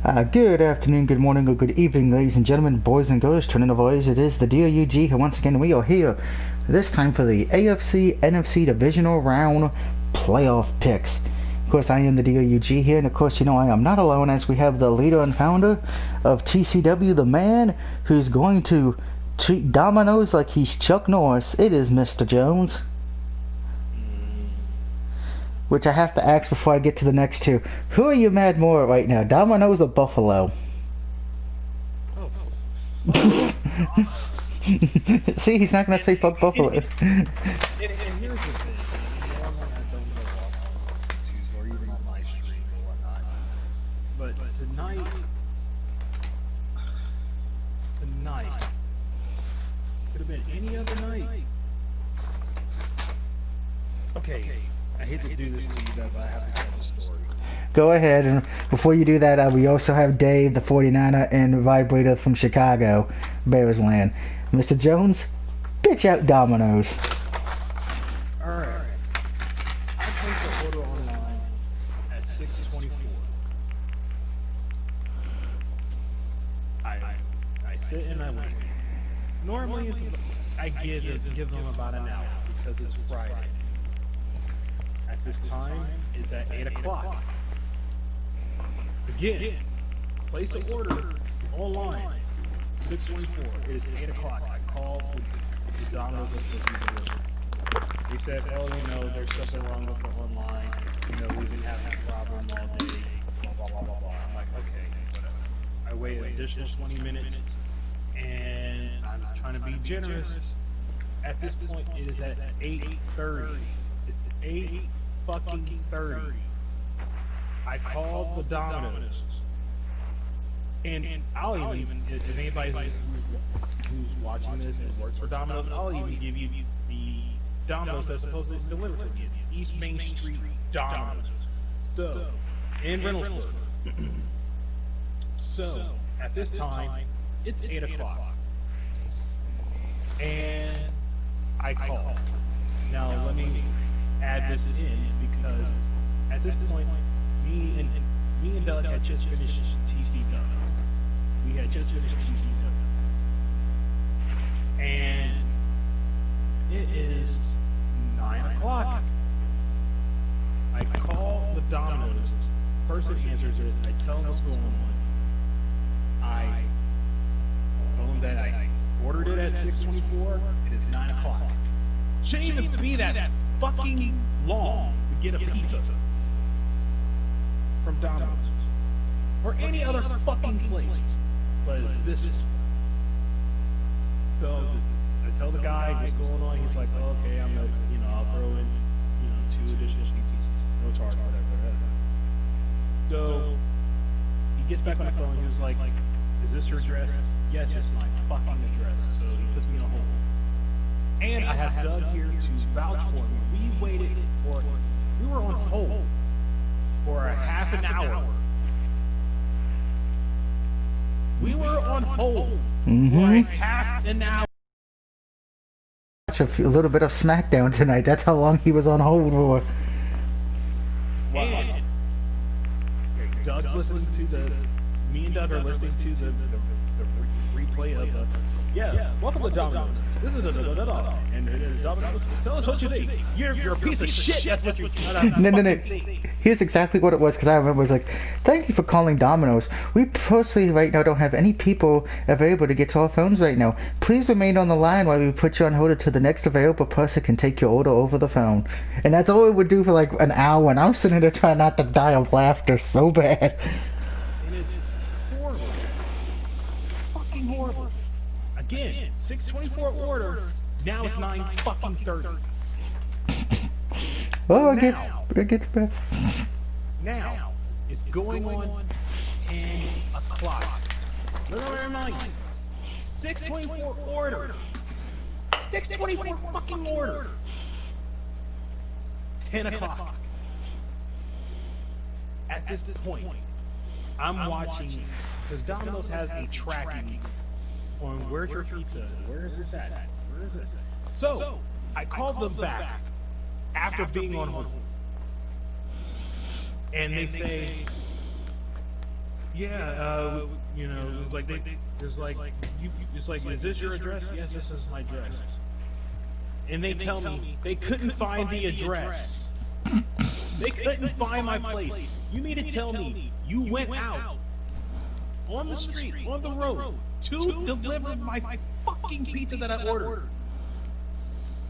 Good afternoon, good morning, or good evening, ladies and gentlemen, boys and girls, turning of voice. It is the DOUG here once again. We are here this time for the AFC NFC Divisional Round Playoff Picks. Of course, I am the DOUG here, and of course, you know I am not alone, as we have the leader and founder of TCW, the man who's going to treat Domino's like he's Chuck Norris. It is Mr. Jones. Which I have to ask before I get to the next two. Who are you mad more at right now, Domino's or Buffalo? Oh. See, he's not going to say fuck Buffalo. And here's the thing. Normally I don't go off on Tuesday or even on my stream or whatnot. But tonight, could have been any other night. Okay. I hate to do this to you, but I have to tell the story. Go ahead, and before you do that, we also have Dave, the 49er, and Vibrator from Chicago, Bears Land. Mr. Jones, bitch out Domino's. Alright. I placed the order online at 6:24. I sit and I wait. Normally, I give them about an hour because it's Friday. At this time, it's at 8 o'clock. Again, place an order online, 6:24. It is 8 o'clock. I called the Domino's that's supposed to be delivered. They said, oh, you know, there's something wrong with the online. You know, we've been having a problem all day. Blah, blah, blah, blah, blah. I'm like, okay, whatever. I wait an additional 20 minutes, and I'm trying to be generous. At this point, it is at 8:30. It's 8:30. I called the Domino's, and I'll even, if anybody who's watching this and works for Domino's, I'll even give you the Domino's that's supposed to deliver to me. It's East Main Street Domino's, so in Reynoldsburg. So at this time, it's 8 o'clock, and I called. Now let me add this in because at this point, me and Doug had just finished TCW. We had just finished TCW, and it is 9 o'clock. I call the Domino's. Person answers it. I tell him what's going on. I tell him that I ordered it at 6:24. It is 9 o'clock. Shouldn't even be that fucking long to get a pizza from Domino's or any other fucking place, but this is. So I tell the guy what's going on. He's like, oh, okay, I'll throw in 2 additional pizzas, no charge, whatever. So he gets back on the phone. He was like, is this your address? Yes, it's my fucking address. So he puts me on hold. And I have Doug here to vouch for me. We were on hold for a half an hour. We were on hold for a half an hour. Watch a little bit of SmackDown tonight. That's how long he was on hold for. And Doug's listening to me and Doug are listening to the replay of the. Yeah, welcome to Domino's. This is and Domino's. Tell us what you think. You're a piece of shit. That's what you're. No. Here's exactly what it was, because I remember it was like, thank you for calling Domino's. We personally right now don't have any people available to get to our phones right now. Please remain on the line while we put you on hold until the next available person can take your order over the phone. And that's all it would do for like an hour, and I'm sitting there trying not to die of laughter so bad. And it's horrible. Fucking horrible. Again, 6:24 order. Now it's 9:30. Oh, it gets better. Now it's going on 10 o'clock. Let me remind you, 6:24 order. 6:24 fucking order. 10 o'clock. At this point, I'm watching because Domino's has a tracking on where's your pizza, where is this at, where is it? So I called them back after being on hold. And they say, yeah, you know, like there's like it's like, is this your address? Yes, this is my address. And they tell me they couldn't find the address. They couldn't find my place. You mean to tell me you went out on the street, on the road, to deliver my fucking pizza that I ordered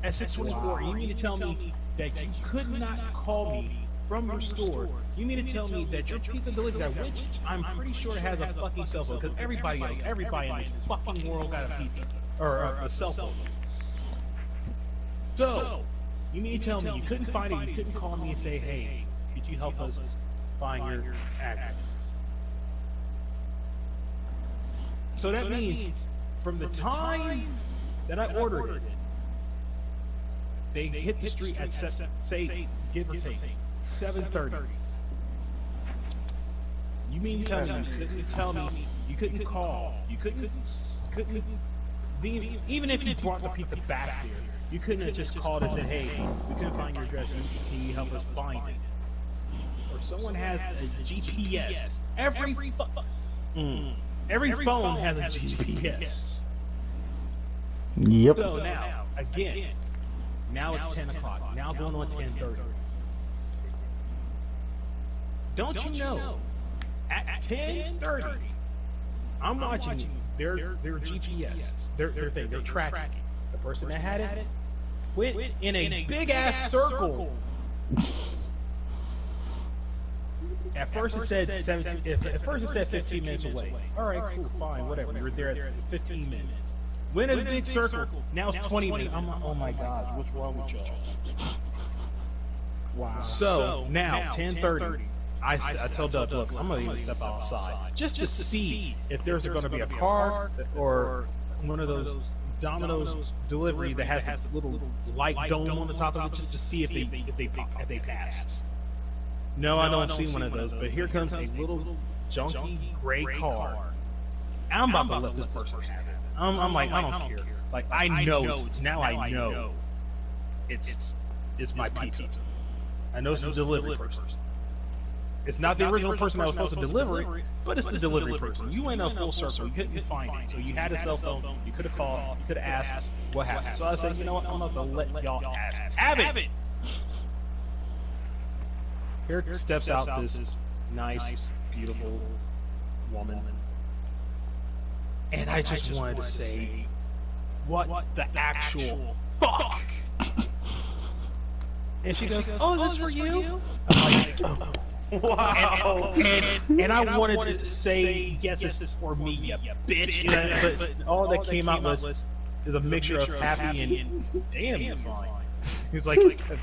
at 6:24? You mean to tell me that you could not call me from your store? You mean to tell me that your pizza delivery guy, which I'm pretty sure has a fucking cell phone, because everybody in this fucking world got a pizza or a cell phone. So, you mean to tell me you couldn't find it? You couldn't call me and say, "Hey, could you help us find your address?" So that means from the time that I ordered it, they hit the street at say, give or take, 7:30. You mean to tell me you couldn't tell me, you couldn't call, you couldn't even if you brought the pizza back here, you couldn't have just called and said, "Hey, we couldn't find your address. Can you help us find it?" Or someone has a GPS. Every phone has a GPS. Yep. So now, again, now it's 10 o'clock. Now going on 10:30. Don't you know? At 10:30, I'm watching their GPS, their thing, their tracking. The person that had it went in a big ass circle. At first it said 17. At first it said 15 minutes away. All right, cool, fine, whatever. You're there at 15 minutes. Went in a big circle. Now it's 20 minutes. I'm like, oh my gosh, what's wrong with y'all? Wow. So now 10:30. I told Doug, look, I'm gonna even step outside just to see if there's going to be a car or one of those Domino's delivery that has this little light dome on the top of it, just to see if they pass. No, I don't see one of those. But here comes a little junky gray car. I'm about to let this person have it. I'm like, I don't care. Like, I know it's my pizza. I know it's the delivery person. It's not the original person that was supposed to deliver it, but it's the delivery person. You went a full circle. You couldn't find it. So you had a cell phone. You could have called. You could have asked what happened. So I said, you know what? I'm not going to let y'all ask. Have it! Here steps out this nice, beautiful woman. And I just wanted to say, what the actual fuck? And she goes, oh, is this for you? I'm like, oh. Wow. And I wanted to say, yes, this is for me, you bitch. You know, but all that came out was a mixture of happy and damn, you're fine. He's like,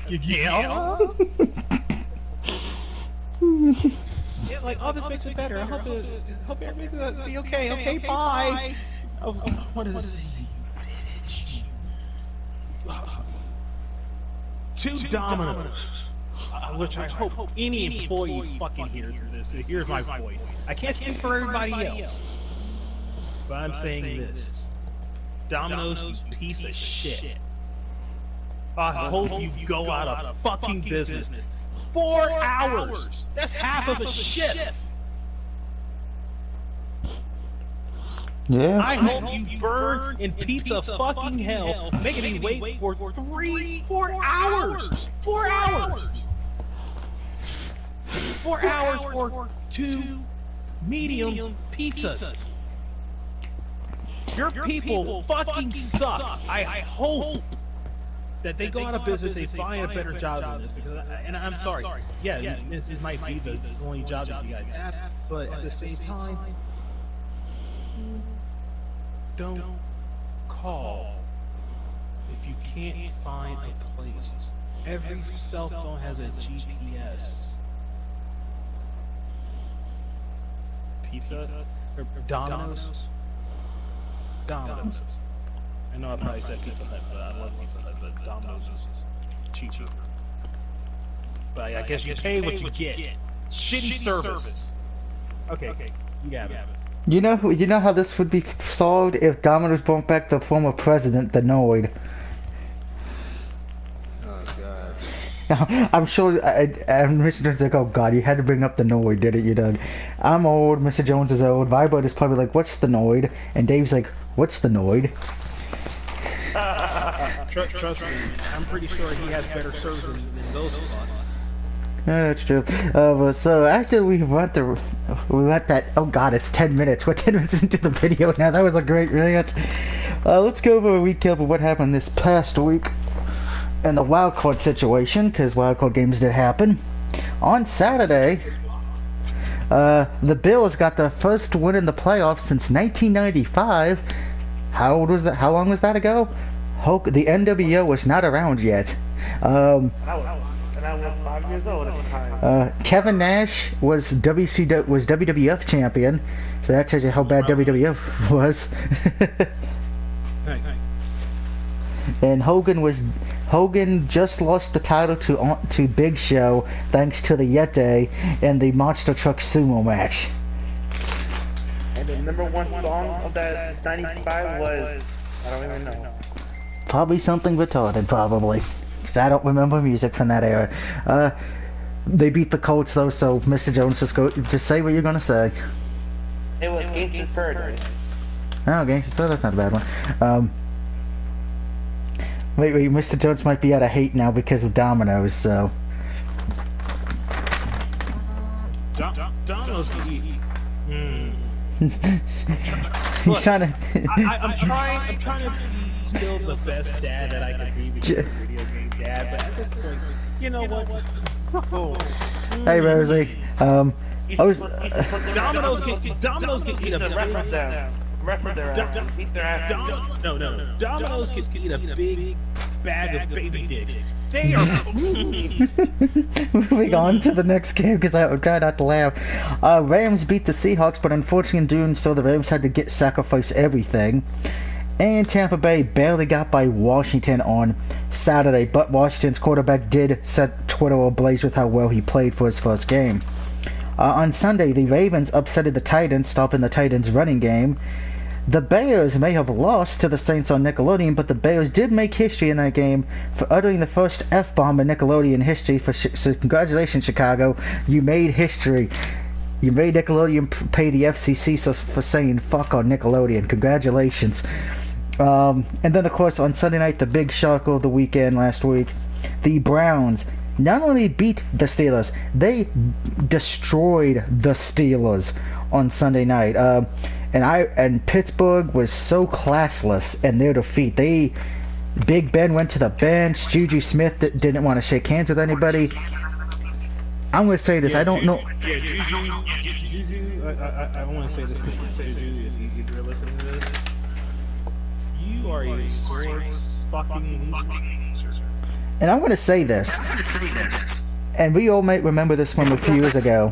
yeah. Yeah, like, oh, this makes it better. I hope everything's gonna be okay. Okay, bye. I was like, I wanted to say, you bitch. Two Domino's. Which I hope any employee fucking hears this. Here's my voice. I can't speak for everybody else, but I'm saying this. Domino's, you piece of shit. I hope you go out of fucking business. 4 hours! That's half of a shift! Yeah. I hope you burn in pizza fucking hell, making me wait for 4 hours! 4 hours! 4 hours for 2 medium pizzas. Your people fucking suck. I hope that they go out of business and find a better job than this. Because, and I'm sorry. Yeah, this might be the only job that you guys have, but at the same time, don't call if you can't find a place. Every cell phone has a GPS. Pizza or Domino's. I know I probably said Pizza Hut, but I love Pizza Hut, but Domino's is cheaper. But I guess you pay what you get. Shitty service. Okay, you got it. You know how this would be solved if Domino's brought back the former president, the Noid. Oh god. I'm sure. I'm Mr. Jones is like, oh God, you had to bring up the Noid, didn't you, Doug? I'm old. Mr. Jones is old. Vibot is probably like, what's the Noid? And Dave's like, what's the Noid? Trust me, I'm pretty sure he has better service than those fucks. Yeah, that's true. So after we went that. Oh God, it's 10 minutes. We're 10 minutes into the video now. That was a great rant. Let's go over a recap of what happened this past week in the wildcard situation, because wildcard games did happen. On Saturday, the Bills got their first win in the playoffs since 1995. How old was that? How long was that ago? The NWO was not around yet. And I was 5 years old at the time. Kevin Nash was WWF champion, so that tells you how bad WWF was. And Hogan just lost the title to Big Show thanks to the Yeti in the Monster Truck Sumo match. And the number one song of that 95 was, I don't even know. Probably something retarded, probably. Because I don't remember music from that era. They beat the Colts though, so Mr. Jones, just say what you're gonna say. It was Gangsta's Paradise. Oh, Gangsta's Paradise, that's not a bad one. Wait, Mr. Jones might be out of hate now because of Domino's, so... Domino's can eat. He's trying to... I'm trying to be still the best dad that I can be because I'm a video game dad, but at this point, you know what? Hey, Rosie. I was... Domino's can eat a big... No. Domino's can eat a big bag of baby dicks. They are... Moving on to the next game, because I would try not to laugh. Rams beat the Seahawks, but unfortunately in doing so, the Rams had to sacrifice everything. And Tampa Bay barely got by Washington on Saturday, but Washington's quarterback did set Twitter ablaze with how well he played for his first game. On Sunday, the Ravens upsetted the Titans, stopping the Titans' running game. The Bears may have lost to the Saints on Nickelodeon, but the Bears did make history in that game for uttering the first F-bomb in Nickelodeon history. So congratulations, Chicago. You made history. You made Nickelodeon pay the FCC for saying fuck on Nickelodeon. Congratulations. And then, of course, on Sunday night, the big shock of the weekend last week, the Browns not only beat the Steelers, they destroyed the Steelers on Sunday night. And Pittsburgh was so classless in their defeat. Big Ben went to the bench. Juju Smith didn't want to shake hands with anybody. I'm going to say this. I don't know. Yeah, Juju. I want to say this to Juju if you're listening to this. You are a sore fucking loser. And I'm going to say this. And we all might remember this from a few years ago.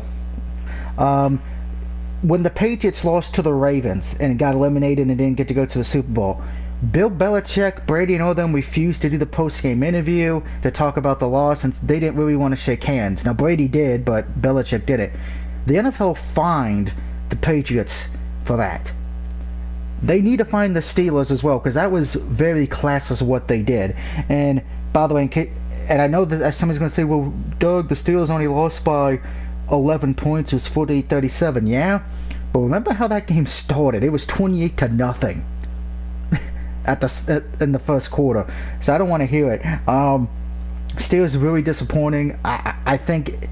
When the Patriots lost to the Ravens and got eliminated and didn't get to go to the Super Bowl, Bill Belichick, Brady, and all of them refused to do the post-game interview to talk about the loss, and they didn't really want to shake hands. Now, Brady did, but Belichick did it. The NFL fined the Patriots for that. They need to find the Steelers as well, because that was very classless what they did. And, by the way, and I know that somebody's going to say, well, Doug, the Steelers only lost by 11 points, it was 48-37, yeah? But remember how that game started. It was 28-0 in the first quarter. So I don't want to hear it. Steelers really disappointing. I think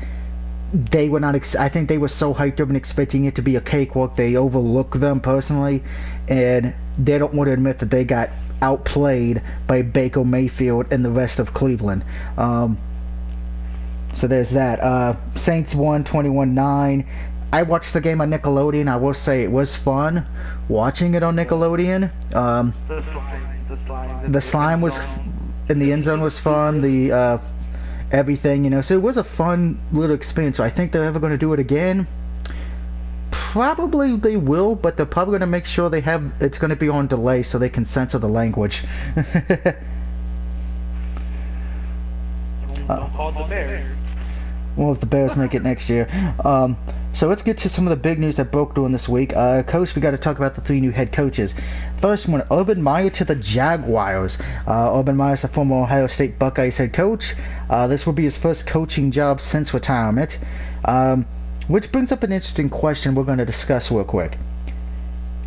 they were not. I think they were so hyped up and expecting it to be a cakewalk. They overlooked them personally, and they don't want to admit that they got outplayed by Baker Mayfield and the rest of Cleveland. So there's that. Saints won 21-9. I watched the game on Nickelodeon. I will say it was fun watching it on Nickelodeon. The slime was in the end zone was fun. The everything, you know. So it was a fun little experience. So I think they're ever going to do it again. Probably they will, but they're probably going to make sure it's going to be on delay so they can censor the language. Don't call the Bears. Well, if the Bears make it next year. So let's get to some of the big news that broke during this week. Coach, we got to talk about the 3 new head coaches. First one, Urban Meyer to the Jaguars. Urban Meyer is the former Ohio State Buckeyes head coach. This will be his first coaching job since retirement. Which brings up an interesting question we're going to discuss real quick.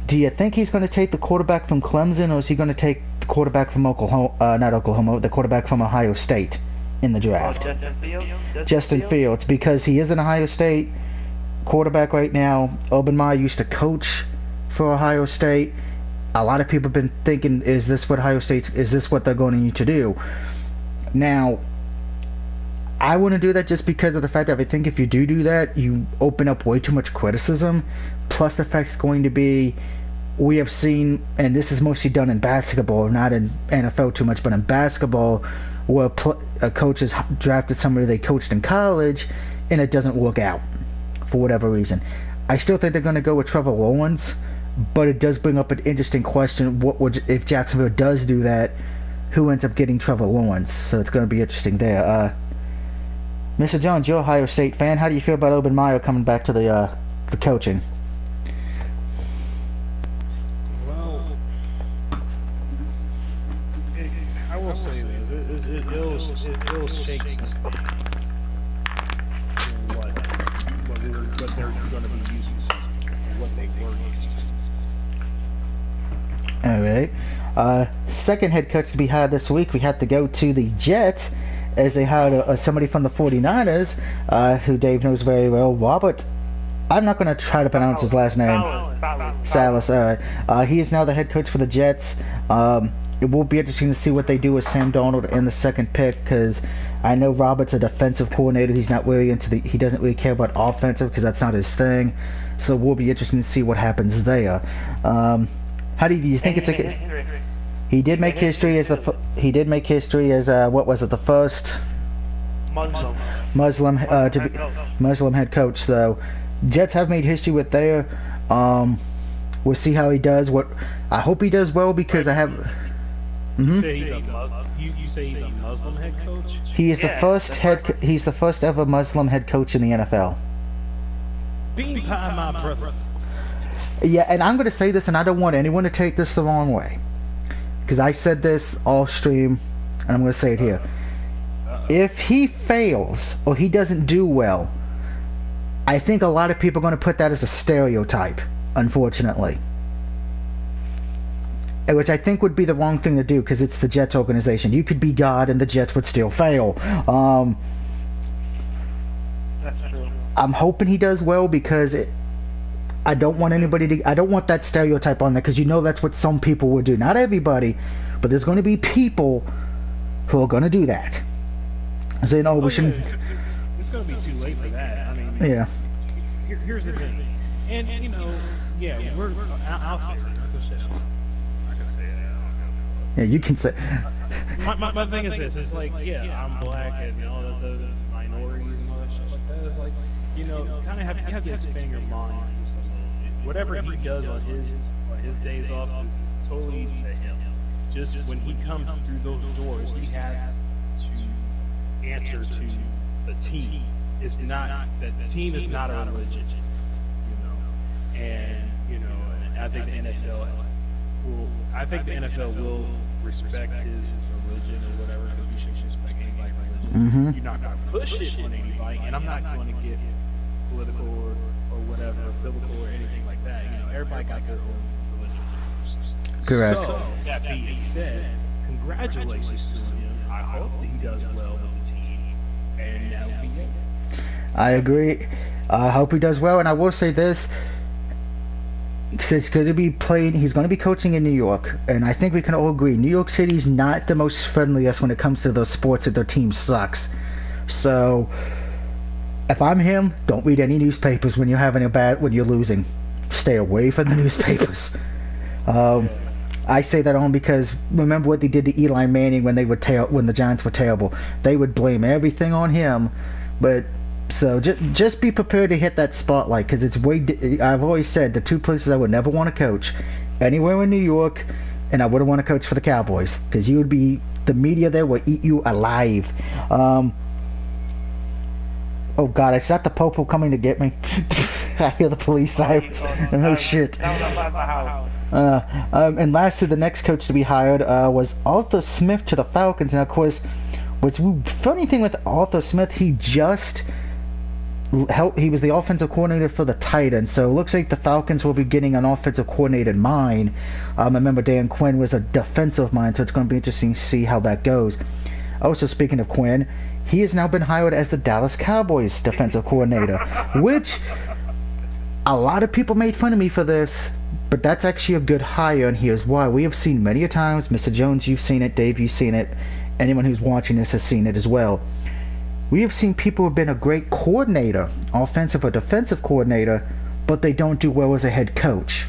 Do you think he's going to take the quarterback from Clemson, or is he going to take the quarterback from the quarterback from Ohio State in the draft? Justin Fields? Justin Fields, because he is an Ohio State quarterback right now. Urban Meyer used to coach for Ohio State. A lot of people have been thinking, is this what they're going to need to do? Now, I wouldn't do that just because of the fact that I think if you do that, you open up way too much criticism. Plus the fact it's going to be, we have seen, and this is mostly done in basketball, not in NFL too much, but in basketball, where a coach has drafted somebody they coached in college, and it doesn't work out for whatever reason. I still think they're going to go with Trevor Lawrence, but it does bring up an interesting question. What would, if Jacksonville does do that, who ends up getting Trevor Lawrence? So it's going to be interesting there. Mr. Jones, you're an Ohio State fan. How do you feel about Urban Meyer coming back to the coaching? Well, I will say this: it'll shake what they're going to be using, what they were using. All right. Second head coach to be hired this week, we had to go to the Jets, as they hired somebody from the 49ers, who Dave knows very well, Robert. I'm not going to try to pronounce his last name. Salas. He is now the head coach for the Jets. It will be interesting to see what they do with Sam Darnold in the second pick, because I know Robert's a defensive coordinator. He's not really he doesn't really care about offensive because that's not his thing. So it will be interesting to see what happens there. How do you think it's a? He did make history as the what was it, the first Muslim head coach. So Jets have made history with there. We'll see how he does. I hope he does well, because I have. You say he's a Muslim head coach? He is he's the first ever Muslim head coach in the NFL. Bean pie, my brother. Yeah, and I'm going to say this, and I don't want anyone to take this the wrong way, because I said this off stream, and I'm going to say it here. If he fails or he doesn't do well, I think a lot of people are going to put that as a stereotype, unfortunately. Which I think would be the wrong thing to do, because it's the Jets organization. You could be God and the Jets would still fail. That's true. I'm hoping he does well, because I don't want that stereotype on there, because that's what some people would do. Not everybody, but there's going to be people who are going to do that. Saying, we shouldn't. It's going to be too late for that. I mean, yeah. Here's the thing, and I'll say it. I can say it. Yeah, you can say. My thing is this: it's like, I'm black and all those other minorities and all that shit like that. It's like, kind of you have to expand your mind. Whatever he does on his days off is totally to him. Just when he comes through those doors, he has to answer to the team. It's not that the team is not a religion, and I think the NFL will respect his religion or whatever, because you should respect anybody's religion. Mm-hmm. You're not going to push it on anybody, and I'm not going to get political or whatever, biblical or anything like that. Everybody got their own religion. Correct. So, that being said, congratulations to him. I hope that he does well with the team, and that'll be it. I agree. I hope he does well, and I will say this. He's going to be coaching in New York, and I think we can all agree New York City's not the most friendliest when it comes to those sports that their team sucks. So if I'm him, don't read any newspapers when you're losing. Stay away from the newspapers. I say that only because remember what they did to Eli Manning when the Giants were terrible. They would blame everything on him, but so just be prepared to hit that spotlight, because I've always said the two places I would never want to coach, anywhere in New York, and I wouldn't want to coach for the Cowboys, because the media there will eat you alive. Oh God, is that the popo coming to get me? I hear the police sirens. Oh shit. That was outside my house. And lastly, the next coach to be hired was Arthur Smith to the Falcons. Now, of course, what's funny thing with Arthur Smith, he was the offensive coordinator for the Titans, so it looks like the Falcons will be getting an offensive coordinator in mind. I remember Dan Quinn was a defensive mind, so it's going to be interesting to see how that goes. Also, speaking of Quinn, he has now been hired as the Dallas Cowboys defensive coordinator, which a lot of people made fun of me for this, but that's actually a good hire, and here's why. We have seen many a times, Mr. Jones, you've seen it, Dave, you've seen it, anyone who's watching this has seen it as well. We have seen people who have been a great coordinator, offensive or defensive coordinator, but they don't do well as a head coach.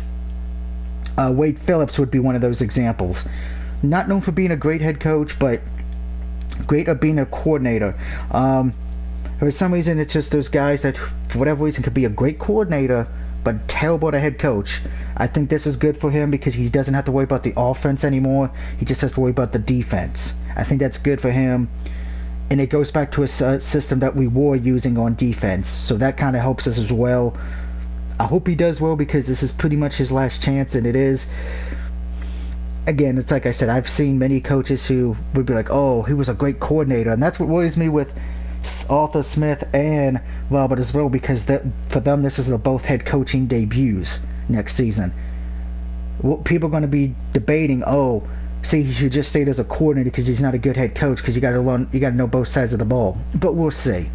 Wade Phillips would be one of those examples. Not known for being a great head coach, but great at being a coordinator. For some reason, it's just those guys that, for whatever reason, could be a great coordinator, but terrible at a head coach. I think this is good for him because he doesn't have to worry about the offense anymore. He just has to worry about the defense. I think that's good for him. And it goes back to a system that we were using on defense. So that kind of helps us as well. I hope he does well because this is pretty much his last chance, and it is. Again, it's like I said, I've seen many coaches who would be like, oh, he was a great coordinator. And that's what worries me with Arthur Smith and Robert as well, because for them, this is both head coaching debuts next season. People are going to be debating, oh, see, he should just stay as a coordinator because he's not a good head coach, because you got to know both sides of the ball. But we'll see.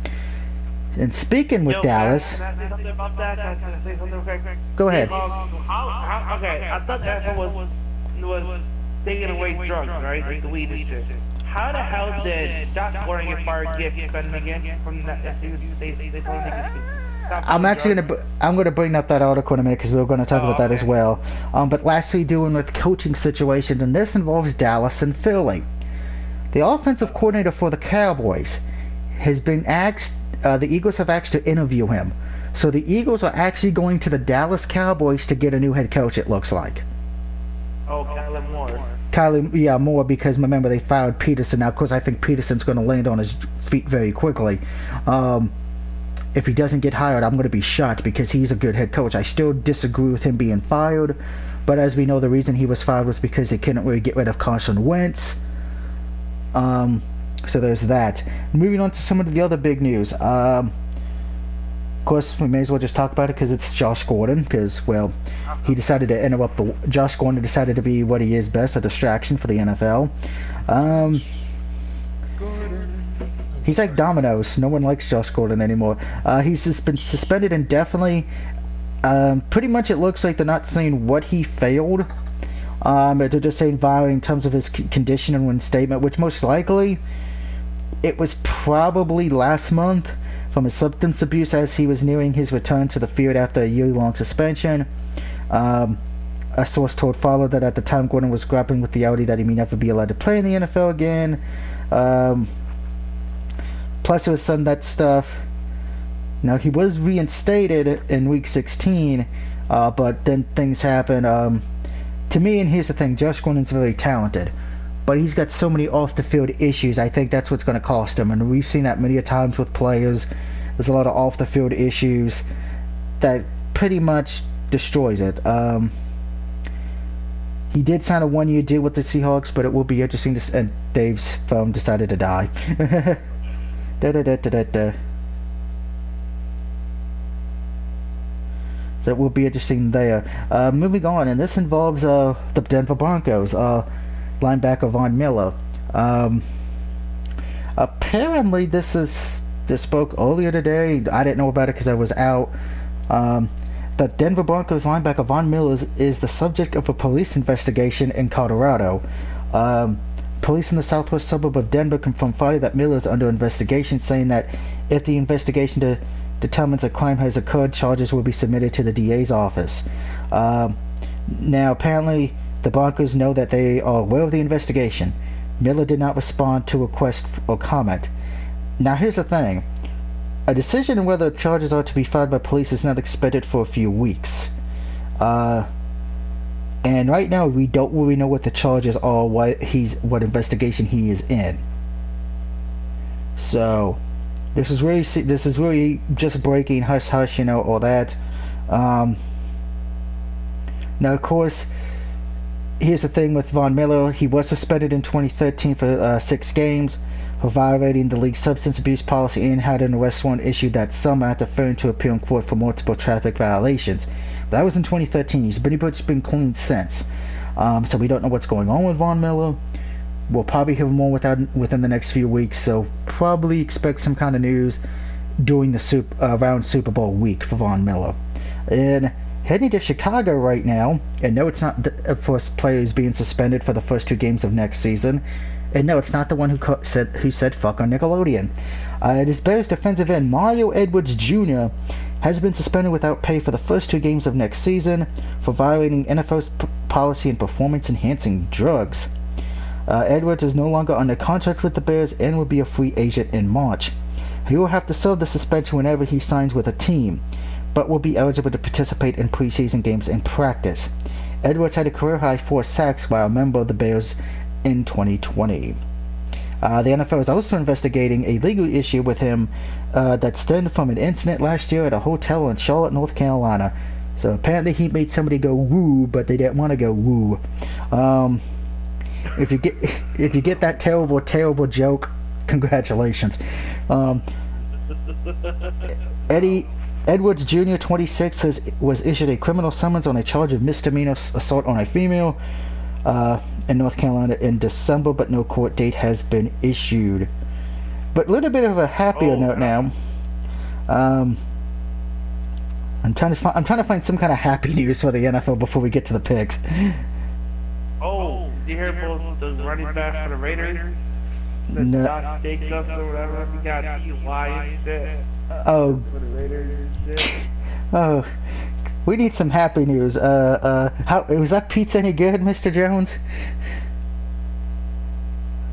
And speaking with Dallas, Can I say something about that? Can I say something real quick? go ahead. Okay, I thought the NFL was taking away drugs, right? Like the weed and shit. How the hell did Josh Gordon get fired gift spending again from that? They told him they could stop I'm doing actually drugs? I'm gonna bring up that article in a minute because we're going to talk about that as okay. well. But lastly, doing with coaching situations, and this involves Dallas and Philly. The offensive coordinator for the Cowboys has been asked. The Eagles have asked to interview him, so the Eagles are actually going to the Dallas Cowboys to get a new head coach. It looks like. Oh, Kyler Moore. More, because remember they fired Peterson. Now, of course, I think Peterson's going to land on his feet very quickly. If he doesn't get hired, I'm going to be shocked because he's a good head coach. I still disagree with him being fired, but as we know, the reason he was fired was because they couldn't really get rid of Carson Wentz. So there's that. Moving on to some of the other big news. Of course, we may as well just talk about it because it's Josh Gordon. Because, well, he decided to interrupt Josh Gordon decided to be what he is best, a distraction for the NFL. He's like Domino's. No one likes Josh Gordon anymore. He's just been suspended indefinitely. Pretty much it looks like they're not saying what he failed. They're just saying violating in terms of his condition and reinstatement, which most likely it was probably last month from his substance abuse as he was nearing his return to the field after a year-long suspension. A source told Fowler that at the time Gordon was grappling with the reality that he may never be allowed to play in the NFL again. Plus, it was some of that stuff. Now, he was reinstated in Week 16, but then things happened. To me, and here's the thing, Josh Gordon's very talented, but he's got so many off-the-field issues. I think that's what's going to cost him, and we've seen that many a times with players. There's a lot of off-the-field issues that pretty much destroys it. He did sign a one-year deal with the Seahawks, but it will be interesting to... And Dave's phone decided to die. So it will be interesting there. Moving on, and this involves the Denver Broncos, linebacker Von Miller. Apparently, this spoke earlier today. I didn't know about it because I was out. The Denver Broncos linebacker Von Miller is the subject of a police investigation in Colorado. Police in the southwest suburb of Denver confirmed Friday that Miller is under investigation, saying that if the investigation determines a crime has occurred, charges will be submitted to the DA's office. Now, apparently, the Broncos know that they are aware of the investigation. Miller did not respond to request or comment. Now, here's the thing. A decision on whether charges are to be filed by police is not expected for a few weeks. And right now, we don't really know what the charges are, what investigation he is in. So, This is really just breaking hush hush, all that. Now, of course, here's the thing with Von Miller. He was suspended in 2013 for 6 games for violating the league's substance abuse policy and had an arrest warrant issued that summer after failing to appear in court for multiple traffic violations. That was in 2013. He's pretty much been clean since. So we don't know what's going on with Von Miller. We'll probably hear more within the next few weeks, so probably expect some kind of news during the around Super Bowl week for Von Miller. And heading to Chicago right now, and no, it's not the first player who's being suspended for the first 2 games of next season. And no, it's not the one who said fuck on Nickelodeon. It is Bears defensive end Mario Edwards Jr. has been suspended without pay for the first 2 games of next season for violating NFL's policy and performance-enhancing drugs. Edwards is no longer under contract with the Bears and will be a free agent in March. He will have to serve the suspension whenever he signs with a team, but will be eligible to participate in preseason games and practice. Edwards had a career-high 4 sacks while a member of the Bears in 2020. The NFL is also investigating a legal issue with him that stemmed from an incident last year at a hotel in Charlotte, North Carolina. So apparently he made somebody go woo, but they didn't want to go woo. If you get that terrible joke, congratulations. Edwards Jr., 26, was issued a criminal summons on a charge of misdemeanor assault on a female in North Carolina in December, but no court date has been issued. But a little bit of a happier note now. I'm trying to find some kind of happy news for the NFL before we get to the picks. Oh, did you hear about the running back for the Raiders? No. Josh Jacobs or whatever. He got DUI and shit. Oh. For the Raiders and shit. Oh. We need some happy news. How was that pizza any good, Mr. Jones?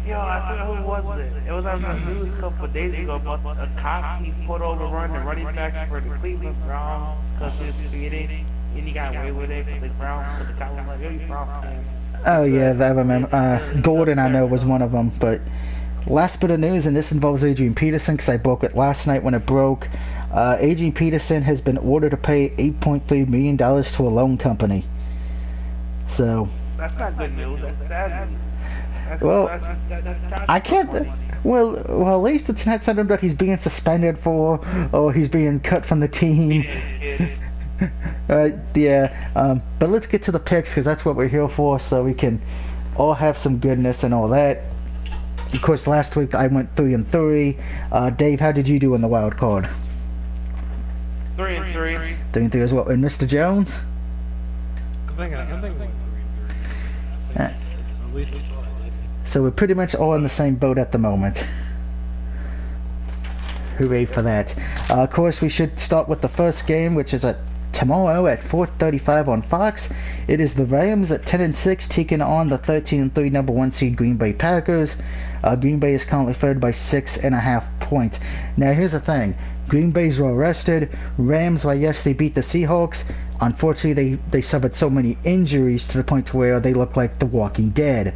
Yo, I forgot who was it. It was on the news a couple of days ago about a cop he put over the running back for the Cleveland Browns because he was speeding, and he got away with it because the Browns, but the cop was like, "Yo, you Browns fan." Oh yeah, I remember. Gordon, I know, was one of them. But last bit of news, and this involves Adrian Peterson because I broke it last night when it broke. Adrian Peterson has been ordered to pay $8.3 million to a loan company. So. That's not good news. That's sad news. Well, I can't. Well, at least it's not something that he's being suspended for, or he's being cut from the team. Yeah. But let's get to the picks because that's what we're here for, so we can all have some goodness and all that. Of course, last week I went 3-3. Dave, how did you do in the wild card? 3-3. 3-3 as well. And Mr. Jones? I think like 3-3. At least that's all I did. So we're pretty much all in the same boat at the moment. Hooray for that. Of course, we should start with the first game, which is tomorrow at 4:35 on Fox. It is the Rams at 10-6 taking on the 13-3 number 1 seed Green Bay Packers. Green Bay is currently favored by 6.5 points. Now here's the thing. Green Bay's well rested. Rams, well, yes, they beat the Seahawks. Unfortunately, they suffered so many injuries to the point where they look like the Walking Dead.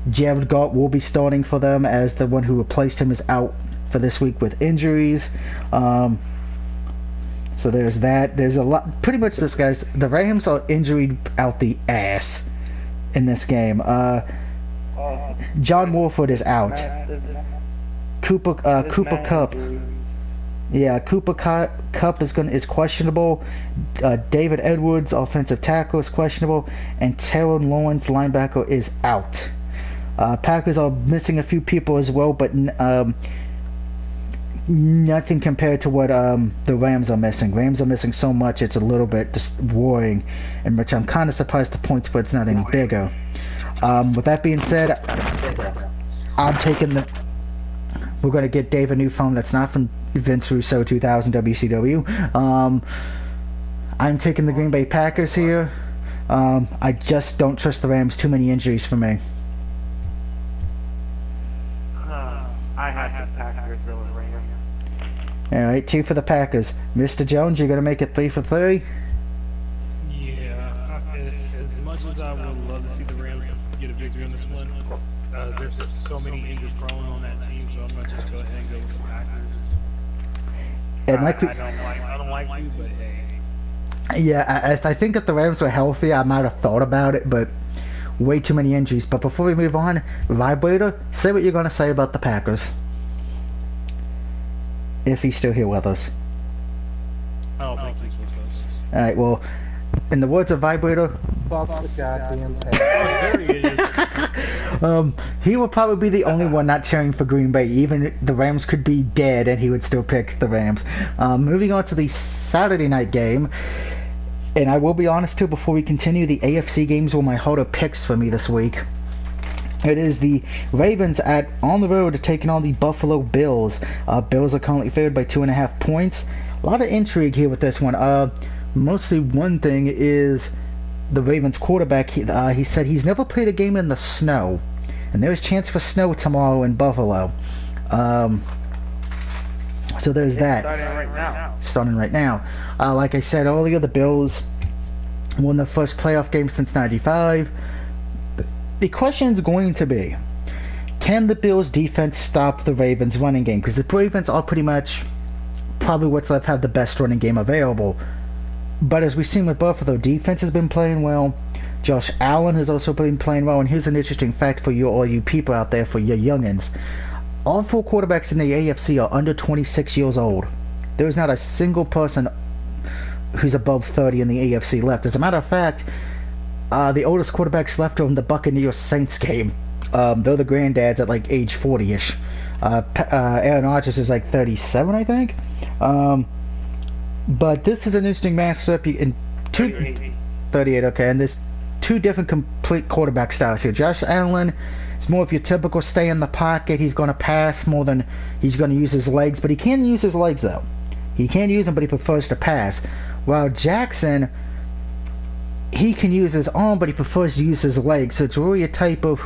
Jared Goff will be starting for them as the one who replaced him is out for this week with injuries. So there's that. There's a lot. Pretty much this guy's. The Rams are injured out the ass in this game. John Wolford is out. Cooper Kupp. Yeah, Cooper Kupp is questionable. David Edwards, offensive tackle, is questionable, and Taron Lawrence, linebacker, is out. Packers are missing a few people as well, but nothing compared to what the Rams are missing. Rams are missing so much, it's a little bit just worrying, and which I'm kind of surprised the point spread's not any bigger. With that being said, I'm taking the... We're going to get Dave a new phone that's not from Vince Russo 2000 WCW. I'm taking the Green Bay Packers here. I just don't trust the Rams. Too many injuries for me. I had the Packers over Rams. Alright, 2 for the Packers. Mr. Jones, you're going to make it 3 for 3? Yeah, as much as I would love to see the Rams get a victory on this one, There's so many injured prone on that team, so I'm gonna just go ahead and go with the Packers. And like I don't like to, but hey. yeah, I think if the Rams were healthy, I might have thought about it, but way too many injuries. But before we move on, Vibrator, say what you're gonna say about the Packers. If he's still here with us. I don't think he's with us. Alright, well, in the words of Vibrator, Fuck the goddamn Oh, Packers. there he is. he will probably be the only one not cheering for Green Bay. Even the Rams could be dead and he would still pick the Rams. Moving on to the Saturday night game. And I will be honest too, before we continue, the AFC games were my harder picks for me this week. It is the Ravens on the road taking on the Buffalo Bills. Bills are currently favored by 2.5 points. A lot of intrigue here with this one. Mostly one thing is the Ravens quarterback. He said he's never played a game in the snow, and there's chance for snow tomorrow in Buffalo. So there's that. Starting right now. Like I said earlier, the Bills won the first playoff game since '95. The question is going to be, can the Bills defense stop the Ravens running game? Because the Ravens are pretty much probably what's left have the best running game available. But as we've seen with Buffalo, defense has been playing well. Josh Allen has also been playing well. And here's an interesting fact for all you people out there, for your youngins. All 4 quarterbacks in the AFC are under 26 years old. There's not a single person who's above 30 in the AFC left. As a matter of fact, the oldest quarterbacks left are in the Buccaneers Saints game. They're the granddads at like age 40-ish. Aaron Rodgers is like 37, I think. But this is an interesting matchup. 38, okay. And there's 2 different complete quarterback styles here. Josh Allen is more of your typical stay in the pocket. He's going to pass more than he's going to use his legs. But he can use his legs, though. He can use them, but he prefers to pass. While Jackson, he can use his arm, but he prefers to use his legs. So it's really a type of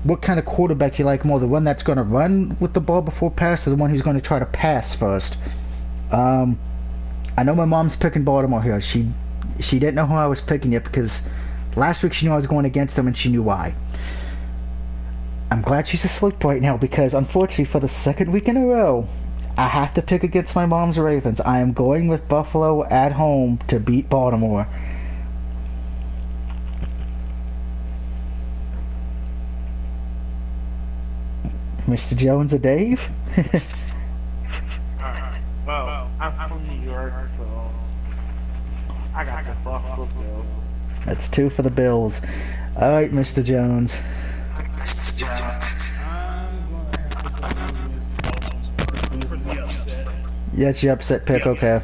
what kind of quarterback you like more. The one that's going to run with the ball before pass, or the one who's going to try to pass first. I know my mom's picking Baltimore here. She didn't know who I was picking yet because last week she knew I was going against them and she knew why. I'm glad she's asleep right now because unfortunately for the second week in a row, I have to pick against my mom's Ravens. I am going with Buffalo at home to beat Baltimore. Mr. Jones or Dave? Well, I'm from New York, so I got the Buffalo Bills. That's 2 for the Bills. Alright, Mr. Jones. I'm gonna have to go with Baltimore for the upset. Yeah, it's your upset pick, okay.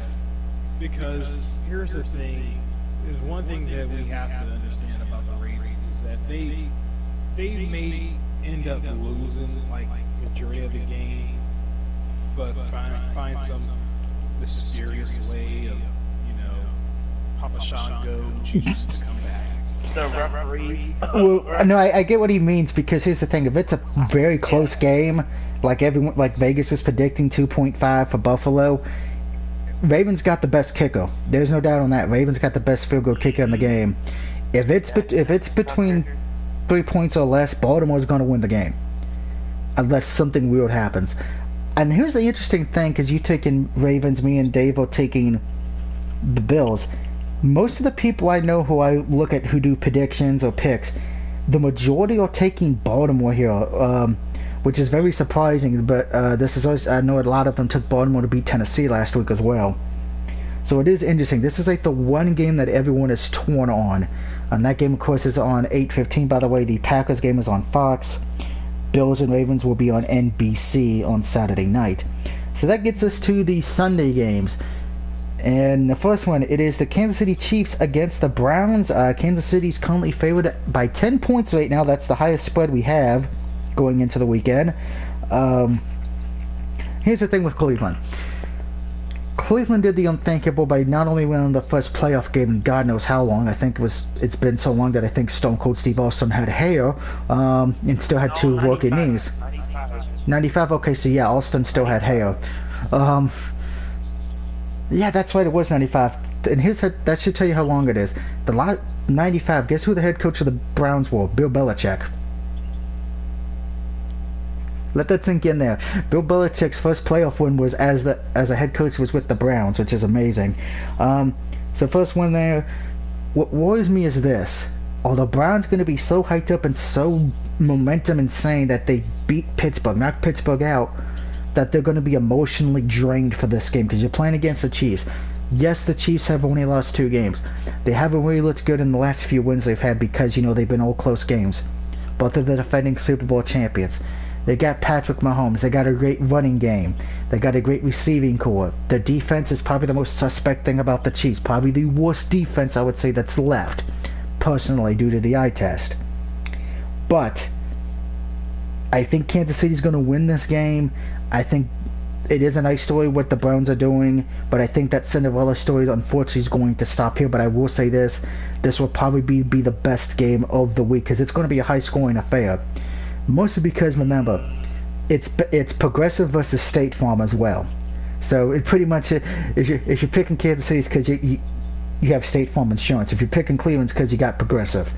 Because here's the thing: there's one thing that we have to understand about the Ravens is that they may end up losing like majority of the game, but find some mysterious way of Papa Sean Go chooses to come back. The referee. Well, no, I get what he means because here's the thing: if it's a very close game, like Vegas is predicting 2.5 for Buffalo, Ravens got the best kicker. There's no doubt on that. Ravens got the best field goal kicker in the game. If it's between 3 points or less, Baltimore's going to win the game, unless something weird happens. And here's the interesting thing: because you taking Ravens, me and Dave are taking the Bills. Most of the people I know who I look at who do predictions or picks, the majority are taking Baltimore here, which is very surprising. But this is always, I know a lot of them took Baltimore to beat Tennessee last week as well. So it is interesting. This is like the one game that everyone is torn on. And that game, of course, is on 8:15. By the way, the Packers game is on Fox. Bills and Ravens will be on NBC on Saturday night. So that gets us to the Sunday games. And the first one, it is the Kansas City Chiefs against the Browns. Kansas City's currently favored by 10 points right now. That's the highest spread we have going into the weekend. Here's the thing with Cleveland. Cleveland did the unthinkable by not only winning the first playoff game in God knows how long. I think it's been so long that I think Stone Cold Steve Austin had hair and still had 2 broken knees. 95. Okay, so yeah, Austin still had hair. Yeah, that's right. It was 95. And that should tell you how long it is. 95. Guess who the head coach of the Browns was? Bill Belichick. Let that sink in there. Bill Belichick's first playoff win was as a head coach was with the Browns, which is amazing. So first one there. What worries me is this: are the Browns going to be so hyped up and so momentum insane that they beat Pittsburgh, knock Pittsburgh out, that they're going to be emotionally drained for this game? Because you're playing against the Chiefs. Yes, the Chiefs have only lost 2 games. They haven't really looked good in the last few wins they've had because, they've been all close games. But they're the defending Super Bowl champions. They got Patrick Mahomes. They got a great running game. They got a great receiving core. Their defense is probably the most suspect thing about the Chiefs. Probably the worst defense, I would say, that's left, personally, due to the eye test. But I think Kansas City's going to win this game. I think it is a nice story what the Browns are doing, but I think that Cinderella story unfortunately is going to stop here. But I will say this will probably be the best game of the week because it's going to be a high-scoring affair. Mostly because, remember, it's Progressive versus State Farm as well. So it pretty much, if you're picking Kansas City, it's because you have State Farm insurance. If you're picking Cleveland, it's because you got Progressive.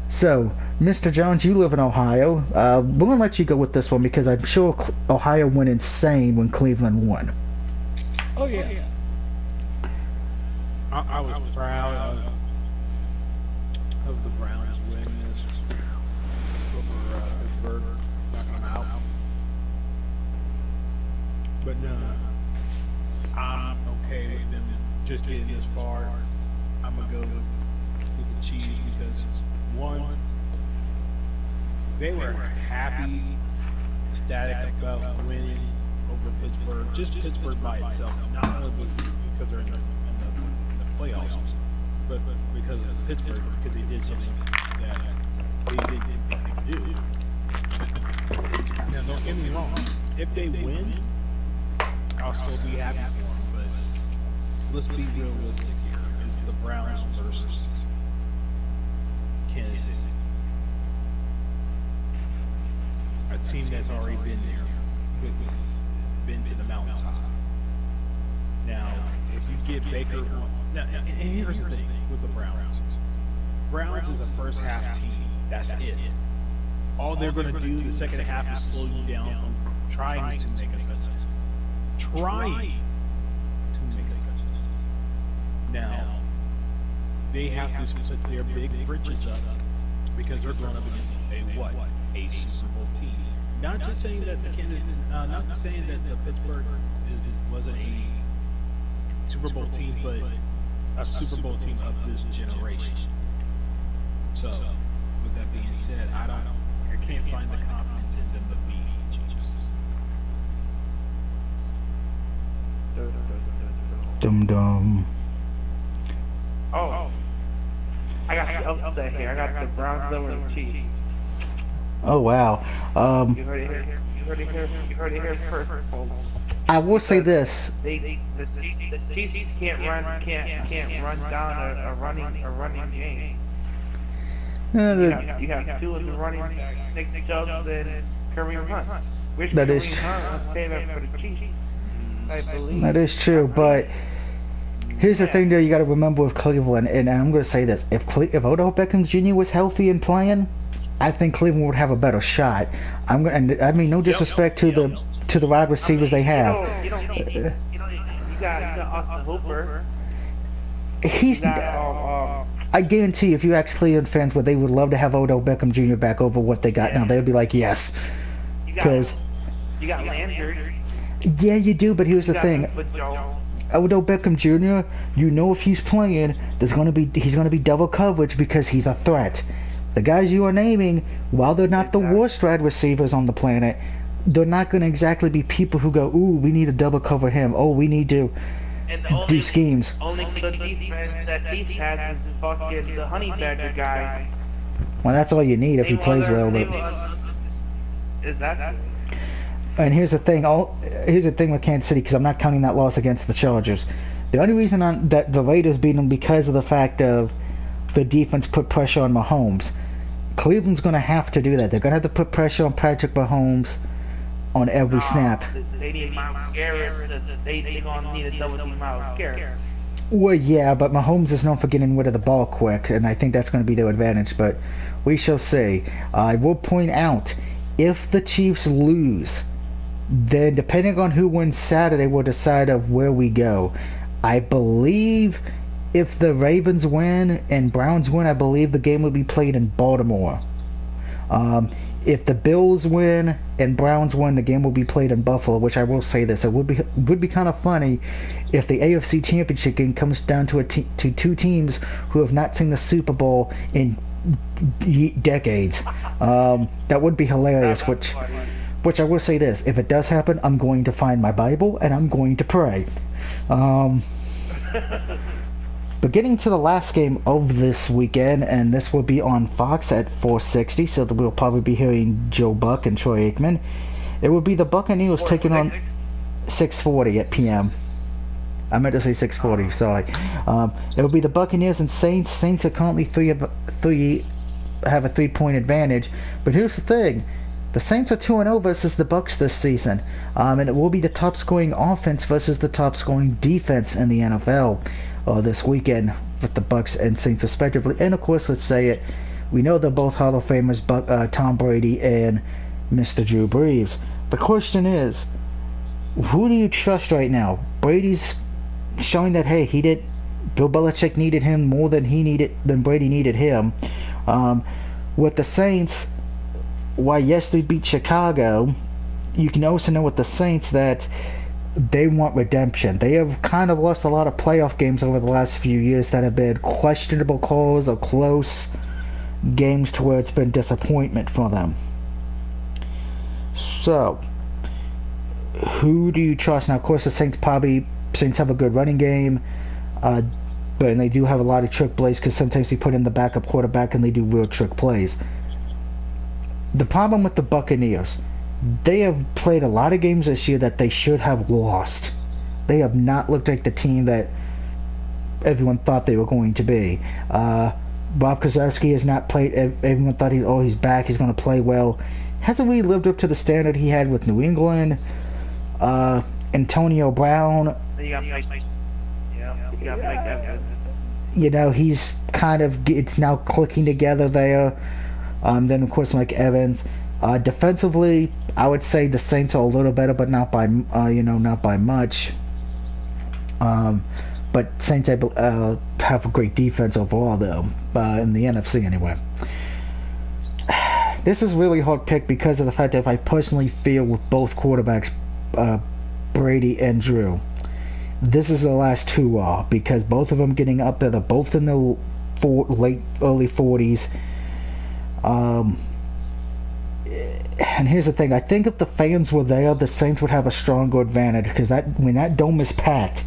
So, Mr. Jones, you live in Ohio. We're going to let you go with this one because I'm sure Ohio went insane when Cleveland won. Oh, yeah. I was proud of the Browns winning this over Pittsburgh, knocking them out. But I'm okay with them just getting this far. I'm going to go with the Chiefs because, one, they were happy, ecstatic about winning over Pittsburgh. Just Pittsburgh by itself, not only because they're in the playoffs, but because of Pittsburgh, because they did something that they didn't think they could do. Now, don't get me wrong. If they win, I'll still be happy for them. But let's be realistic here. It's the Browns versus Kansas City. A team that's already been there, been to the mountaintop. Now, if you get Baker on, and here's the thing with the Browns. Browns is a first half team. That's it. All they're going to do the second half is slow you down from trying to make a touchdown. Trying to make a touchdown. Now, they have to put their big bridges up because they're going up against a Super Bowl team. Not just saying that not just saying that the Pittsburgh wasn't a Super Bowl team, but a Super Bowl team of this generation. So, with that being said, I can't find the confidence in them of beating the Chiefs. Dum. Oh, I got the upset here. I got the Browns over the Chiefs. Oh wow. You heard it here. You heard it here first, folks. I will say this. The Chiefs can't run down a running game. You have two of the running Nick Chubb and Kareem Hunt. That is Kareem for the Chiefs, I believe. That is true, but here's the thing, though. You got to remember with Cleveland, and I'm going to say this: if Odell Beckham Jr. was healthy and playing, I think Cleveland would have a better shot. I mean, no disrespect to the wide receivers they have. You got Austin Hooper. He's. I guarantee if you ask Cleveland fans what they would love to have Odell Beckham Jr. back over what they got now, they'd be like, yes. Because you got Landry. Yeah, you do, but here's the thing. Odell Beckham Jr., if he's playing, he's going to be double coverage because he's a threat. The guys you are naming, while they're not the worst wide receivers on the planet, they're not going to exactly be people who go, ooh, we need to double cover him. Oh, we need to do schemes. Only the defense that Chiefs has is fucking the Honey Badger guy. Well, that's all you need if he plays well. Exactly. And here's the thing. Here's the thing with Kansas City, because I'm not counting that loss against the Chargers. The only reason that the Raiders beat them because of the fact of the defense put pressure on Mahomes. Cleveland's going to have to do that. They're going to have to put pressure on Patrick Mahomes on every snap. They need Myles Garrett. They're going to need a double team Myles Garrett. Well, yeah, but Mahomes is known for getting rid of the ball quick, and I think that's going to be their advantage, but we shall see. I will point out, if the Chiefs lose, then depending on who wins Saturday will decide of where we go. I believe if the Ravens win and Browns win, I believe the game will be played in Baltimore. Um, if the Bills win and Browns win, the game will be played in Buffalo. Which I will say this: it would be kind of funny if the AFC Championship game comes down to to two teams who have not seen the Super Bowl in decades. That would be hilarious. Which I will say this: if it does happen, I'm going to find my Bible and I'm going to pray. But getting to the last game of this weekend, and this will be on Fox at 4:60, so that we'll probably be hearing Joe Buck and Troy Aikman. It would be the Buccaneers taking on 6:40 at p.m. I meant to say 6:40. Sorry. It will be the Buccaneers and Saints. Saints are currently have a 3-point advantage. But here's the thing: the Saints are 2-0 versus the Bucs this season, and it will be the top-scoring offense versus the top-scoring defense in the NFL. This weekend with the Bucs and Saints respectively. And of course, let's say it, we know they're both Hall of Famers, Tom Brady and Mr. Drew Brees. The question is, who do you trust right now? Brady's showing that, hey, Bill Belichick needed him more than Brady needed him. With the Saints, why yes, they beat Chicago, you can also know with the Saints that they want redemption. They have kind of lost a lot of playoff games over the last few years that have been questionable calls or close games to where it's been disappointment for them. So, who do you trust? Now, of course, the Saints have a good running game, but they do have a lot of trick plays because sometimes they put in the backup quarterback and they do real trick plays. The problem with the Buccaneers, they have played a lot of games this year that they should have lost. They have not looked like the team that everyone thought they were going to be. Bob Kozlowski has not played. Everyone thought he's back, he's going to play well. Hasn't really lived up to the standard he had with New England. Antonio Brown. He's kind of, it's now clicking together there. Then of course Mike Evans. Defensively, I would say the Saints are a little better, but not by much. But Saints have a great defense overall, though, in the NFC anyway. This is really hard pick because of the fact that if I personally feel with both quarterbacks, Brady and Drew, this is the last hurrah because both of them getting up there. They're both in the early 40s. And here's the thing: I think if the fans were there, the Saints would have a stronger advantage because when that dome is packed,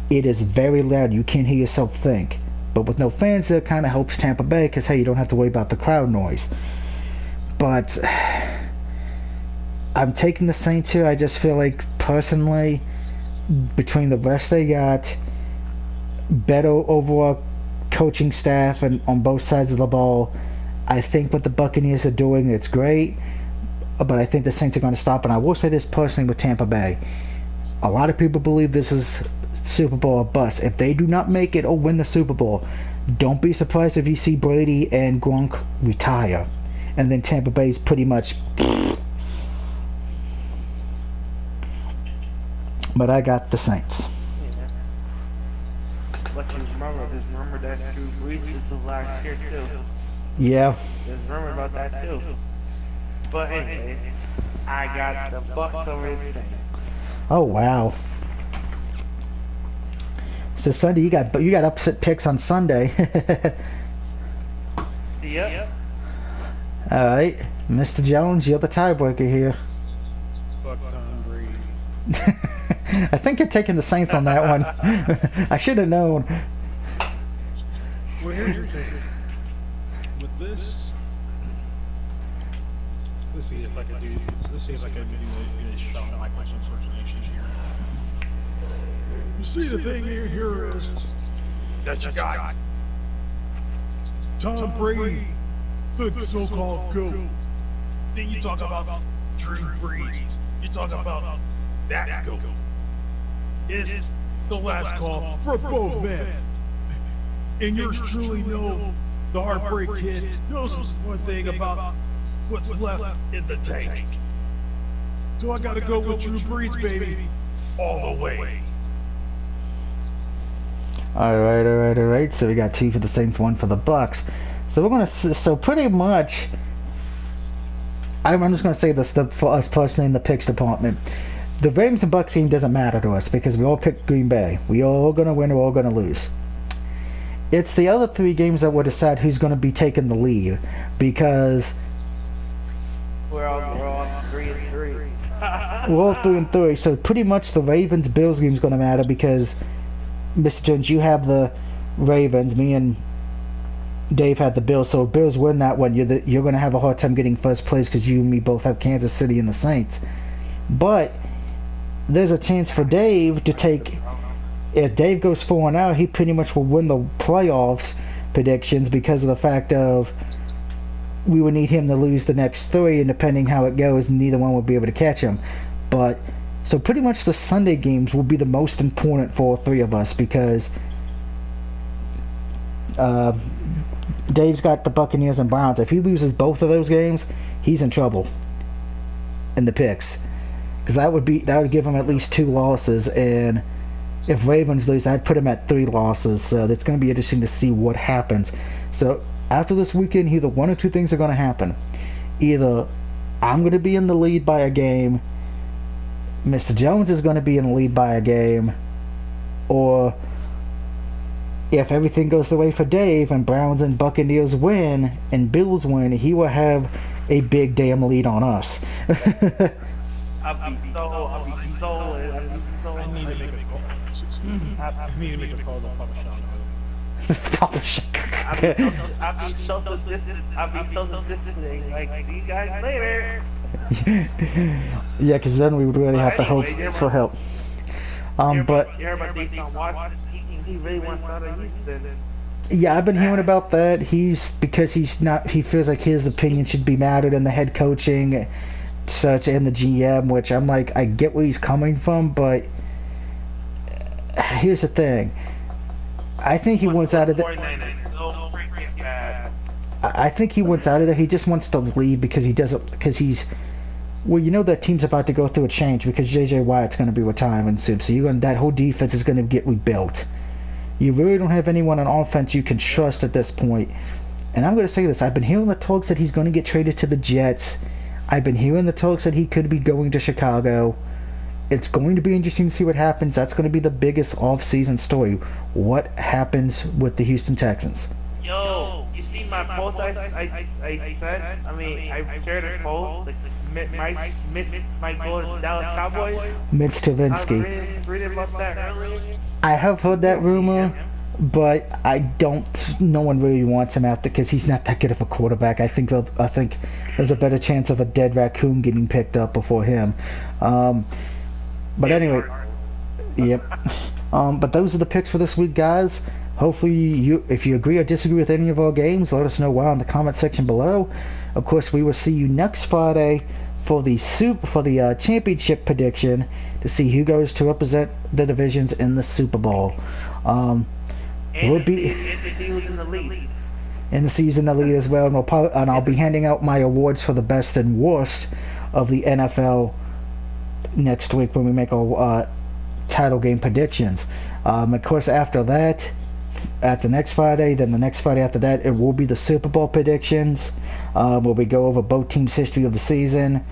it is very loud. You can't hear yourself think. But with no fans there, it kind of helps Tampa Bay because, hey, you don't have to worry about the crowd noise. But I'm taking the Saints here. I just feel like, personally, between the rest they got, better overall coaching staff and on both sides of the ball, I think what the Buccaneers are doing, it's great. But I think the Saints are going to stop. And I will say this personally with Tampa Bay. A lot of people believe this is Super Bowl or bust. If they do not make it or win the Super Bowl, don't be surprised if you see Brady and Gronk retire. And then Tampa Bay's pretty much... But I got the Saints. But just remember that Drew Brees is the last year too. Yeah. Just remember about that too. But anyway, I got the Bucs over the Saints. Oh wow. So Sunday you got upset picks on Sunday. Yep. All right, Mr. Jones, you're the tiebreaker here. Fuck Tom Brady. I think you're taking the Saints on that one. I should have known. Well, here's your thing. With this, let's see if I can do a Shawn Michaels impersonation here. You see, the thing here is that you got Tom Brady, the so-called GOAT. Then you talk about Drew Brees. You talk about that GOAT. Is the last call for both men. And yours truly know the Heartbreak Kid knows one thing about what's left in the tank. So I gotta go with True Breeds, baby, all the way. Alright. So we got 2 for the Saints, 1 for the Bucks. So we're gonna. So pretty much, I'm just gonna say this for us personally in the picks department. The Ravens and Bucks game doesn't matter to us because we all picked Green Bay. We all gonna win. We're all gonna lose. It's the other 3 games that will decide who's gonna be taking the lead because We're all 3-3. we're all 3-3. So pretty much the Ravens Bills game is gonna matter because Mr. Jones, you have the Ravens. Me and Dave had the Bills. So if Bills win that one, you're gonna have a hard time getting first place because you and me both have Kansas City and the Saints. But there's a chance for Dave to take. If Dave goes 4-0, he pretty much will win the playoffs predictions because of the fact of we would need him to lose the next 3, and depending how it goes, neither one will be able to catch him. But so pretty much the Sunday games will be the most important for all 3 of us because Dave's got the Buccaneers and Browns. If he loses both of those games, he's in trouble in the picks because that would give him at least 2 losses, and if Ravens lose, I'd put him at 3 losses. So it's going to be interesting to see what happens. So after this weekend, either 1 or 2 things are going to happen. Either I'm going to be in the lead by a game, Mr. Jones is going to be in the lead by a game, or if everything goes the way for Dave and Browns and Buccaneers win and Bills win, he will have a big damn lead on us. I need to make a call. I need to make a call to Papa Sean. Papa Sean. I'll be social distancing. Like, see you guys later. Yeah, because then we would really have to hope for help. But he really wants out of Houston. yeah, I've been hearing about that. He feels like his opinion should be mattered in the head coaching, such, and the GM. Which I'm like, I get where he's coming from, but here's the thing. I think he wants out of there. I think he wants out of there. He just wants to leave because well, you know that team's about to go through a change because J.J. Watt's going to be retiring soon. So that whole defense is going to get rebuilt. You really don't have anyone on offense you can trust at this point. And I'm going to say this. I've been hearing the talks that he's going to get traded to the Jets. I've been hearing the talks that he could be going to Chicago. It's going to be interesting to see what happens. That's going to be the biggest off-season story. What happens with the Houston Texans? Yo, you see my post I said? I shared a post. My goal is Dallas Cowboys. Mitch Stavinsky. Read about that earlier. I have heard that rumor, but no one really wants him out there because he's not that good of a quarterback. I think there's a better chance of a dead raccoon getting picked up before him. But anyway, yep. But those are the picks for this week, guys. Hopefully, if you agree or disagree with any of our games, let us know why in the comment section below. Of course, we will see you next Friday for the championship prediction to see who goes to represent the divisions in the Super Bowl. We'll be in the season the lead as well, and I'll be handing out my awards for the best and worst of the NFL next week when we make our title game predictions. Of course, after that, at the next Friday, then the next Friday after that, it will be the Super Bowl predictions, where we go over both teams' history of the season,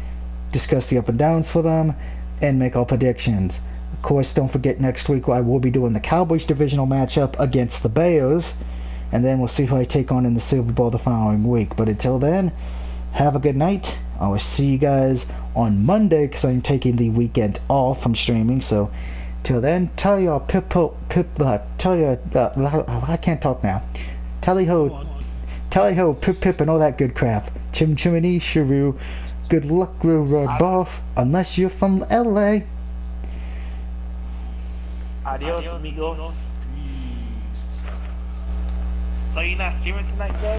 discuss the up and downs for them, and make our predictions. Of course, don't forget next week I will be doing the Cowboys divisional matchup against the Bears, and then we'll see who I take on in the Super Bowl the following week. But until then, have a good night. I will see you guys on Monday because I'm taking the weekend off from streaming. So, till then, tell your I can't talk now. Tally ho, pip, and all that good crap. Chim chimney, shiroo. Good luck, both, unless you're from LA. Adios, amigos. So you're not streaming tonight, guys?